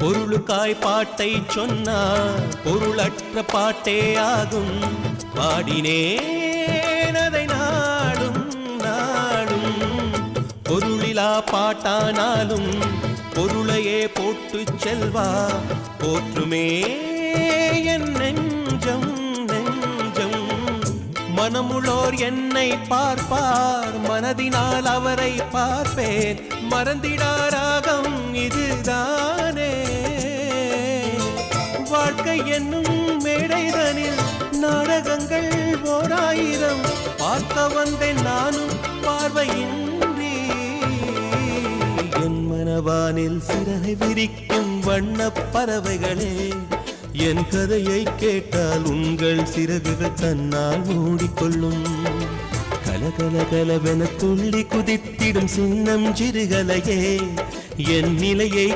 பொருளுக்காய் பாட்டை சொன்னார் பொருளற்ற பாட்டே ஆகும். பாடினேன் அதை நாடும் நாடும். பொருளிலா பாட்டானாலும் பொருளையே போட்டு செல்வா போற்றுமே என் நெஞ்சம் நெஞ்சம். மனமுள்ளோர் என்னை பார்ப்பார், மனதினால் அவரை பார்ப்பேன். மறந்திடாராகம் இதுதானே. வாழ்க்கை என்னும் மேடைதனில் நாடகங்கள் 1000 பார்க்க வந்தேன் நானும் பார்வையின்றி. என் மனவானில் சிறகை விரிக்கும் வண்ணப் பறவைகளே, என் கதையை கேட்டால் உங்கள் சிறகுகள் தன்னால் மூடிக்கொள்ளும். கலகல கலவென துள்ளி குதித்திடும் சின்னம் சிறுகலையே, என் நிலையை